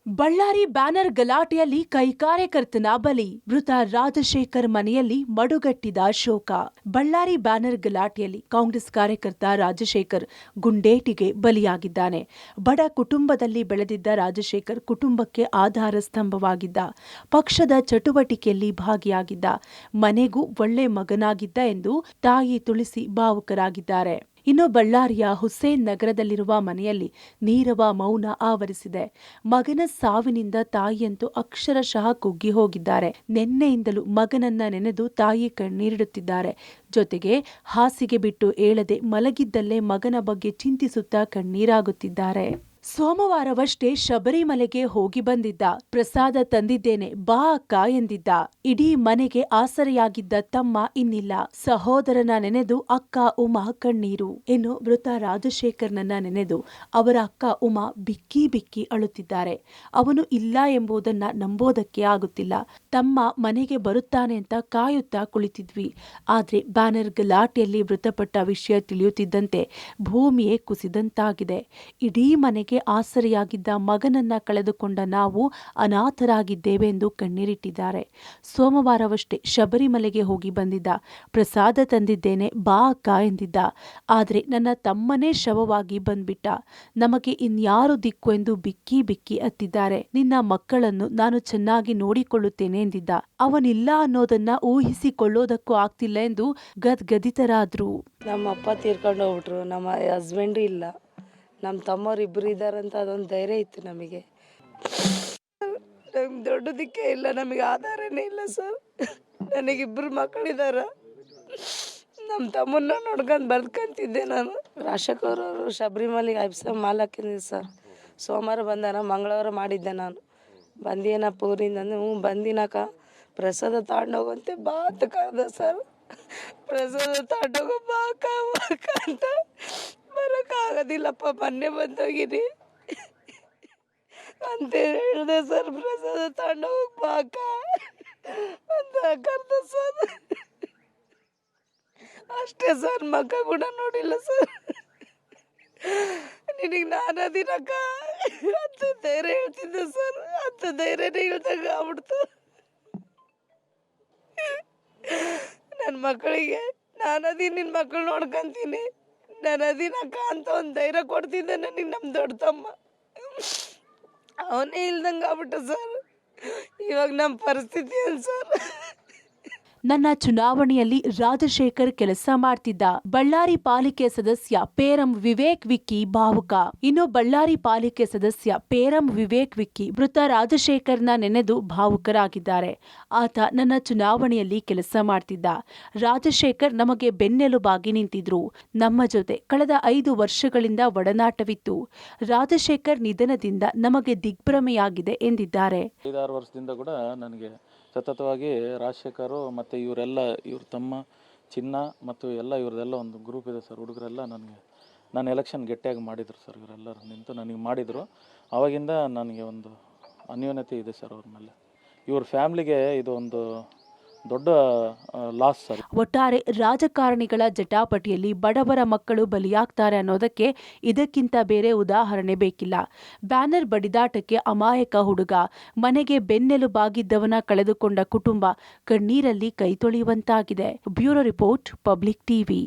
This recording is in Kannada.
ಬಳ್ಳಾರಿ ಬ್ಯಾನರ್ ಗಲಾಟೆಯಲ್ಲಿ ಕೈಕಾರ್ಯಕರ್ತನ ಬಲಿ, ಮೃತ ರಾಜಶೇಖರ್ ಮನೆಯಲ್ಲಿ ಮಡುಗಟ್ಟಿದ ಶೋಕ. ಬಳ್ಳಾರಿ ಬ್ಯಾನರ್ ಗಲಾಟೆಯಲ್ಲಿ ಕಾಂಗ್ರೆಸ್ ಕಾರ್ಯಕರ್ತ ರಾಜಶೇಖರ್ ಗುಂಡೇಟಿಗೆ ಬಲಿಯಾಗಿದ್ದಾನೆ. ಬಡ ಕುಟುಂಬದಲ್ಲಿ ಬೆಳೆದಿದ್ದ ರಾಜಶೇಖರ್ ಕುಟುಂಬಕ್ಕೆ ಆಧಾರ ಸ್ತಂಭವಾಗಿದ್ದ, ಪಕ್ಷದ ಚಟುವಟಿಕೆಯಲ್ಲಿ ಭಾಗಿಯಾಗಿದ್ದ, ಮನೆಗೂ ಒಳ್ಳೆ ಮಗನಾಗಿದ್ದ ಎಂದು ತಾಯಿ ತುಳಸಿ ಭಾವುಕರಾಗಿದ್ದಾರೆ. ಇನ್ನು ಬಳ್ಳಾರಿಯ ಹುಸೇನ್ ನಗರದಲ್ಲಿರುವ ಮನೆಯಲ್ಲಿ ನೀರವ ಮೌನ ಆವರಿಸಿದೆ. ಮಗನ ಸಾವಿನಿಂದ ತಾಯಿಯಂತೂ ಅಕ್ಷರಶಃ ಕುಗ್ಗಿ ಹೋಗಿದ್ದಾರೆ. ನಿನ್ನೆಯಿಂದಲೂ ಮಗನನ್ನ ನೆನೆದು ತಾಯಿ ಕಣ್ಣೀರಿಡುತ್ತಿದ್ದಾರೆ. ಜೊತೆಗೆ ಹಾಸಿಗೆ ಬಿಟ್ಟು ಏಳದೆ ಮಲಗಿದ್ದಲ್ಲೇ ಮಗನ ಬಗ್ಗೆ ಚಿಂತಿಸುತ್ತಾ ಕಣ್ಣೀರಾಗುತ್ತಿದ್ದಾರೆ. ಸೋಮವಾರವಷ್ಟೇ ಶಬರಿಮಲೆಗೆ ಹೋಗಿ ಬಂದಿದ್ದ. ಪ್ರಸಾದ ತಂದಿದ್ದೇನೆ ಬಾ ಅಕ್ಕ ಎಂದಿದ್ದ. ಇಡೀ ಮನೆಗೆ ಆಸರೆಯಾಗಿದ್ದ ತಮ್ಮ ಇನ್ನಿಲ್ಲ. ಸಹೋದರನ ನೆನೆದು ಅಕ್ಕ ಉಮಾ ಕಣ್ಣೀರು. ಇನ್ನು ಮೃತ ರಾಜಶೇಖರ್ನನ್ನ ನೆನೆದು ಅವರ ಅಕ್ಕ ಉಮಾ ಬಿಕ್ಕಿ ಬಿಕ್ಕಿ ಅಳುತ್ತಿದ್ದಾರೆ. ಅವನು ಇಲ್ಲ ಎಂಬುದನ್ನ ನಂಬೋದಕ್ಕೆ ಆಗುತ್ತಿಲ್ಲ. ತಮ್ಮ ಮನೆಗೆ ಬರುತ್ತಾನೆ ಅಂತ ಕಾಯುತ್ತಾ ಕುಳಿತಿದ್ವಿ. ಆದ್ರೆ ಬ್ಯಾನರ್ ಗಲಾಟೆಯಲ್ಲಿ ಮೃತಪಟ್ಟ ವಿಷಯ ತಿಳಿಯುತ್ತಿದ್ದಂತೆ ಭೂಮಿಯೇ ಕುಸಿದಂತಾಗಿದೆ. ಇಡೀ ಮನೆಗೆ ಆಸರೆಯಾಗಿದ್ದ ಮಗನನ್ನ ಕಳೆದುಕೊಂಡ ನಾವು ಅನಾಥರಾಗಿದ್ದೇವೆ ಎಂದು ಕಣ್ಣೀರಿಟ್ಟಿದ್ದಾರೆ. ಸೋಮವಾರವಷ್ಟೇ ಶಬರಿಮಲೆಗೆ ಹೋಗಿ ಬಂದಿದ್ದ. ಪ್ರಸಾದ ತಂದಿದ್ದೇನೆ ಬಾ ಅಕ್ಕ ಎಂದಿದ್ದ. ಆದ್ರೆ ನನ್ನ ತಮ್ಮನೇ ಶವವಾಗಿ ಬಂದ್ಬಿಟ್ಟ. ನಮಗೆ ಇನ್ಯಾರು ದಿಕ್ಕು ಎಂದು ಬಿಕ್ಕಿ ಬಿಕ್ಕಿ ಅತ್ತಿದ್ದಾರೆ. ನಿನ್ನ ಮಕ್ಕಳನ್ನು ನಾನು ಚೆನ್ನಾಗಿ ನೋಡಿಕೊಳ್ಳುತ್ತೇನೆ ಎಂದಿದ್ದ. ಅವನಿಲ್ಲ ಅನ್ನೋದನ್ನ ಊಹಿಸಿಕೊಳ್ಳೋದಕ್ಕೂ ಆಗ್ತಿಲ್ಲ ಎಂದು ಗದ್ಗದಿತರಾದ್ರು. ನಮ್ಮ ಅಪ್ಪ ತೀರ್ಕೊಂಡು ಹೋಗ್ಬಿಟ್ರು. ನಮ್ಮ ಹಸ್ಬೆಂಡು ಇಲ್ಲ. ನಮ್ಮ ತಮ್ಮವ್ರು ಇಬ್ಬರು ಇದ್ದಾರಂತ ಅದೊಂದು ಧೈರ್ಯ ಇತ್ತು ನಮಗೆ. ನಮ್ಗೆ ದೊಡ್ಡದಕ್ಕೆ ಇಲ್ಲ, ನಮಗೆ ಆಧಾರನೇ ಇಲ್ಲ ಸರ್. ನನಗಿಬ್ಬರು ಮಕ್ಕಳಿದ್ದಾರೆ. ನಮ್ಮ ತಮ್ಮನ್ನ ನೋಡ್ಕೊಂಡು ಬದುಕಂತಿದ್ದೆ ನಾನು. ರಾಜಶೇಖರವರು ಶಬರಿಮಲೆಗೆ ಮಾಲ್ ಹಾಕಿದ್ದೆ ಸರ್. ಸೋಮವಾರ ಬಂದಾನ, ಮಂಗಳವಾರ ಮಾಡಿದ್ದೆ ನಾನು. ಬಂದೇನಪ್ಪ ಊರಿಂದ ಅಂದ್ರೆ ಹ್ಞೂ ಬಂದಿನಕ್ಕ, ಪ್ರಸಾದ ತಗೊಂಡೋಗಂತೆ ಬಾ ಅಂತ ಕರೆದ ಸರ್. ಪ್ರಸಾದ ತಗೊಂಡೋಗೋ ಬಾ ಅಕ್ಕ ಅಂತ ಬರೋಕ್ಕಾಗೋದಿಲ್ಲಪ್ಪ, ಮೊನ್ನೆ ಬಂದೋಗಿರಿ ಅಂತ ಹೇಳಿದೆ ಸರ್. ಪ್ರಸಾದ ತಗೊಂಡೋಗಿ ಬಾ ಅಕ್ಕ ಅಂತ ಕರೆದ ಸರ್. ಅಷ್ಟೇ ಸರ್, ಮಕ್ಕ ಕೂಡ ನೋಡಿಲ್ಲ ಸರ್. ನಿನಗೆ ನಾನು ಅದಿನಕ್ಕ ಅಂತ ಧೈರ್ಯ ಹೇಳ್ತಿದ್ದೆ ಸರ್. ಅಂತ ಧೈರ್ಯನೇ ಹೇಳ್ದಂಗೆ ಆಗ್ಬಿಡ್ತು. ನನ್ನ ಮಕ್ಕಳಿಗೆ ನಾನು ಅದೀನಿ, ನಿನ್ನ ಮಕ್ಕಳು ನೋಡ್ಕೊಂತೀನಿ, ನಾನು ಅದೀನಕ್ಕ ಅಂತ ಒಂದು ಧೈರ್ಯ ಕೊಡ್ತಿದ್ದೆ ನನಗೆ ನಮ್ಮ ದೊಡ್ಡ ತಮ್ಮ. ಅವನೇ ಇಲ್ದಂಗೆ ಆಗ್ಬಿಟ್ಟ ಸರ್. ಇವಾಗ ನಮ್ಮ ಪರಿಸ್ಥಿತಿ ಏನು ಸರ್? ನನ್ನ ಚುನಾವಣೆಯಲ್ಲಿ ರಾಜಶೇಖರ್ ಕೆಲಸ ಮಾಡ್ತಿದ್ದ. ಬಳ್ಳಾರಿ ಪಾಲಿಕೆ ಸದಸ್ಯ ಪೇರಂ ವಿವೇಕ್ ವಿಕ್ಕಿ ಭಾವುಕ. ಇನ್ನು ಬಳ್ಳಾರಿ ಪಾಲಿಕೆ ಸದಸ್ಯ ಪೇರಂ ವಿವೇಕ್ ವಿಕ್ಕಿ ಮೃತ ರಾಜಶೇಖರ್ನ ನೆನೆದು ಭಾವುಕರಾಗಿದ್ದಾರೆ. ಆತ ನನ್ನ ಚುನಾವಣೆಯಲ್ಲಿ ಕೆಲಸ ಮಾಡ್ತಿದ್ದ. ರಾಜಶೇಖರ್ ನಮಗೆ ಬೆನ್ನೆಲುಬಾಗಿ ನಿಂತಿದ್ರು. ನಮ್ಮ ಜೊತೆ ಕಳೆದ 5 ವರ್ಷಗಳಿಂದ ಒಡನಾಟವಿತ್ತು. ರಾಜಶೇಖರ್ ನಿಧನದಿಂದ ನಮಗೆ ದಿಗ್ಭ್ರಮೆಯಾಗಿದೆ ಎಂದಿದ್ದಾರೆ. 5-6 ವರ್ಷದಿಂದ ಕೂಡ ನನಗೆ ಸತತವಾಗಿ ರಾಜಶೇಖರು ಮತ್ತು ಇವ್ರ ತಮ್ಮ ಚಿನ್ನ ಮತ್ತು ಎಲ್ಲ ಇವ್ರದೆಲ್ಲ ಒಂದು ಗ್ರೂಪ್ ಇದೆ ಸರ್. ಹುಡುಗರೆಲ್ಲ ನಾನು ಎಲೆಕ್ಷನ್ ಗಟ್ಟಿಯಾಗಿ ಮಾಡಿದರು ಸರ್. ಇವರೆಲ್ಲರೂ ನಿಂತು ನನಗೆ ಮಾಡಿದರು. ಆವಾಗಿಂದ ನನಗೆ ಒಂದು ಅನ್ಯೋನ್ಯತೆ ಇದೆ ಸರ್ ಅವ್ರ ಮೇಲೆ. ಇವ್ರ ಫ್ಯಾಮ್ಲಿಗೆ ಇದು ಒಂದು ದೊಡ್ಡ ಲಾಸ್ ಸರ್. ಒಟ್ಟಾರೆ ರಾಜಕಾರಣಿಗಳ ಜಟಾಪಟಿಯಲ್ಲಿ ಬಡವರ ಮಕ್ಕಳು ಬಲಿಯಾಗ್ತಾರೆ ಅನ್ನೋದಕ್ಕೆ ಇದಕ್ಕಿಂತ ಬೇರೆ ಉದಾಹರಣೆ ಬೇಕಿಲ್ಲ. ಬ್ಯಾನರ್ ಬಡಿದಾಟಕ್ಕೆ ಅಮಾಯಕ ಹುಡುಗ, ಮನೆಗೆ ಬೆನ್ನೆಲುಬಾಗಿದ್ದವನ ಕಳೆದುಕೊಂಡ ಕುಟುಂಬ ಕಣ್ಣೀರಲ್ಲಿ ಕೈ ತೊಳೆಯುವಂತಾಗಿದೆ. Bureau report, public TV.